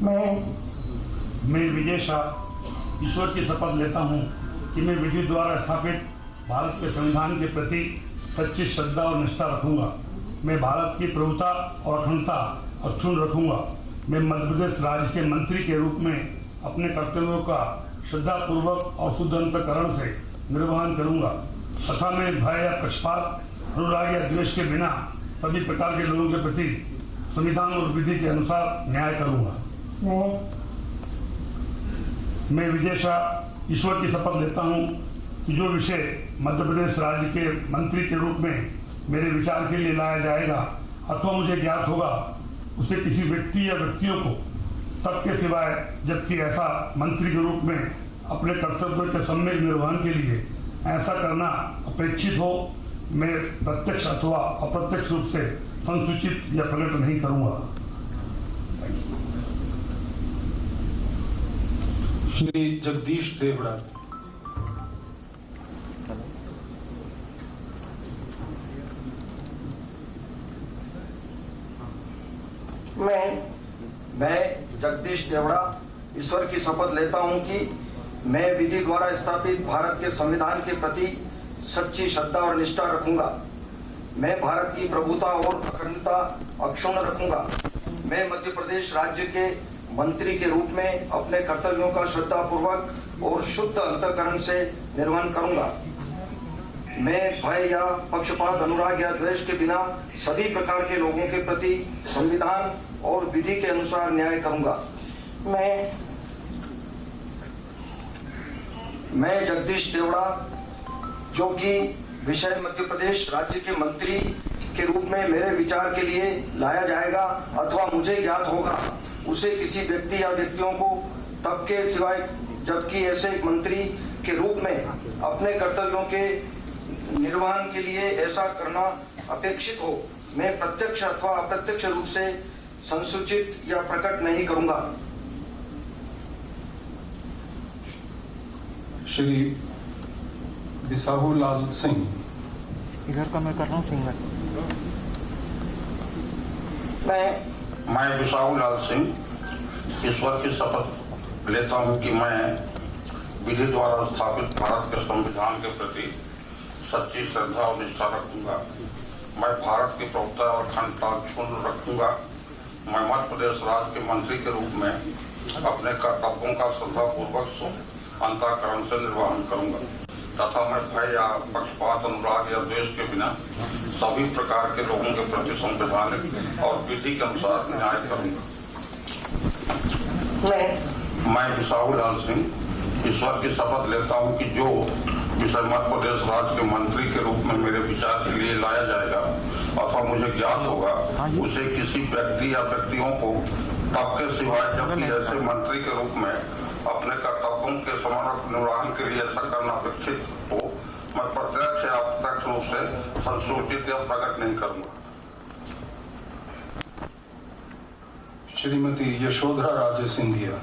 मैं विजय शाह ईश्वर की शपथ लेता हूँ कि मैं विधि द्वारा स्थापित भारत के संविधान के प्रति सच्ची श्रद्धा और निष्ठा रखूंगा। मैं भारत की प्रभुता और अखंडता अक्षुण्ण रखूंगा। मैं मध्य प्रदेश राज्य के मंत्री के रूप में अपने कर्तव्यों का श्रद्धापूर्वक और शुद्ध अंतःकरण से निर्वहन करूंगा तथा मैं भय या पक्षपात, अनुराग या द्वेष के बिना सभी प्रकार के लोगों के प्रति संविधान और विधि के अनुसार न्याय करूंगा। मैं विजय शाह ईश्वर की शपथ लेता हूं कि जो विषय मध्य प्रदेश राज्य के मंत्री के रूप में मेरे विचार के लिए लाया जाएगा अथवा मुझे ज्ञात होगा, उसे किसी व्यक्ति या व्यक्तियों को तब के सिवाय जबकि ऐसा मंत्री के रूप में अपने कर्तव्यों के सम्यक निर्वहन के लिए ऐसा करना अपेक्षित हो, मैं प्रत्यक्ष अथवा अप्रत्यक्ष रूप से संसूचित या प्रकट नहीं करूंगा। श्री जगदीश देवड़ा। मैं जगदीश देवड़ा ईश्वर की शपथ लेता हूं कि मैं विधि द्वारा स्थापित भारत के संविधान के प्रति सच्ची श्रद्धा और निष्ठा रखूंगा। मैं भारत की प्रभुता और अखंडता अक्षुण्ण रखूंगा। मैं मध्य प्रदेश राज्य के मंत्री के रूप में अपने कर्तव्यों का श्रद्धापूर्वक और शुद्ध अंतःकरण से निर्वहन करूंगा। मैं भय या पक्षपात, अनुराग या द्वेष के बिना सभी प्रकार के लोगों के प्रति संविधान और विधि के अनुसार न्याय करूंगा। मैं जगदीश देवड़ा, जो कि विषय मध्य प्रदेश राज्य के मंत्री के रूप में मेरे विचार के लिए लाया जाएगा अथवा मुझे ज्ञात होगा, उसे किसी व्यक्ति या व्यक्तियों को तब के सिवाय जबकि ऐसे मंत्री के रूप में अपने कर्तव्यों के निर्वहन के लिए ऐसा करना अपेक्षित हो, मैं प्रत्यक्ष अथवा अप्रत्यक्ष रूप से संसूचित या प्रकट नहीं करूंगा। श्री बिसाहू लाल सिंह। इधर का मैं कर रहा हूँ सिंगर। मैं बिसाहू लाल सिंह ईश्वर की शपथ लेता हूं कि मैं विधि द्वारा स्थापित भारत के संविधान के प्रति सच्ची श्रद्धा और निष्ठा रखूंगा। मैं भारत की प्रभुता और अखंडता अक्षुण्ण रखूंगा। मैं मध्य प्रदेश राज्य के मंत्री के रूप में अपने कर्तव्यों का श्रद्धापूर्वक अंतःकरण से निर्वहन करूंगा तथा मैं भय या पक्षपात, अनुराग या द्वेष के बिना सभी प्रकार के लोगों के प्रति संवैधानिक और विधि के अनुसार न्याय करूंगा। मैं बिसाहू लाल सिंह ईश्वर की शपथ लेता हूं कि जो विषय मध्य प्रदेश राज्य के मंत्री के रूप में मेरे विचार के लिए लाया जाएगा अथवा मुझे ज्ञात होगा, उसे किसी व्यक्ति या व्यक्तियों को तब के सिवाय जबकि ऐसे मंत्री के रूप में अपने कर्तव्यों के समर्पक निर्वहन के लिए ऐसा करना अपेक्षित हो, मैं प्रत्यक्ष या अप्रत्यक्ष रूप से संसूचित या प्रकट नहीं करूंगा। श्रीमती यशोधरा राजे सिंधिया।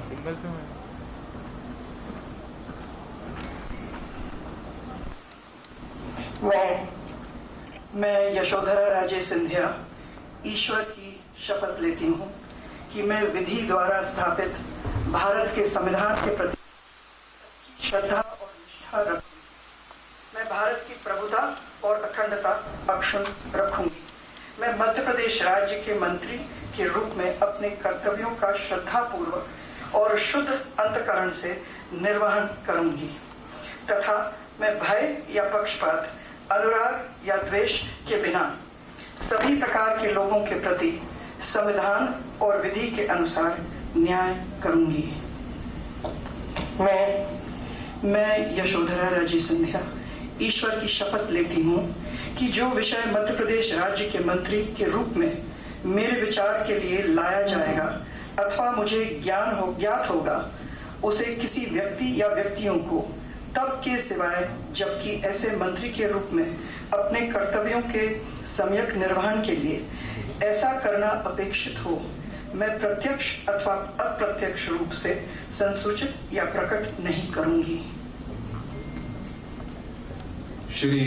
मैं यशोधरा राजे सिंधिया ईश्वर की शपथ लेती हूँ कि मैं विधि द्वारा स्थापित भारत के संविधान के प्रति श्रद्धा और निष्ठा रखूंगी। मैं भारत की प्रभुता और अखंडता अक्षुण्ण रखूंगी। मैं मध्य प्रदेश राज्य के मंत्री के रूप में अपने कर्तव्यों का श्रद्धापूर्वक और शुद्ध अंतःकरण से निर्वहन करूंगी तथा मैं भय या पक्षपात, अनुराग या द्वेष के बिना सभी प्रकार के लोगों के प्रति संविधान और विधि के अनुसार न्याय करूंगी। मैं यशोधरा राजे सिंधिया ईश्वर की शपथ लेती हूँ कि जो विषय मध्य प्रदेश राज्य के मंत्री के रूप में मेरे विचार के लिए लाया जाएगा अथवा मुझे ज्ञात होगा, उसे किसी व्यक्ति या व्यक्तियों को तब के सिवाय जबकि ऐसे मंत्री के रूप में अपने कर्तव्यों के सम्यक निर्वहन के लिए ऐसा करना अपेक्षित हो, मैं प्रत्यक्ष अथवा अप्रत्यक्ष रूप से संसूचित या प्रकट नहीं करूंगी। श्री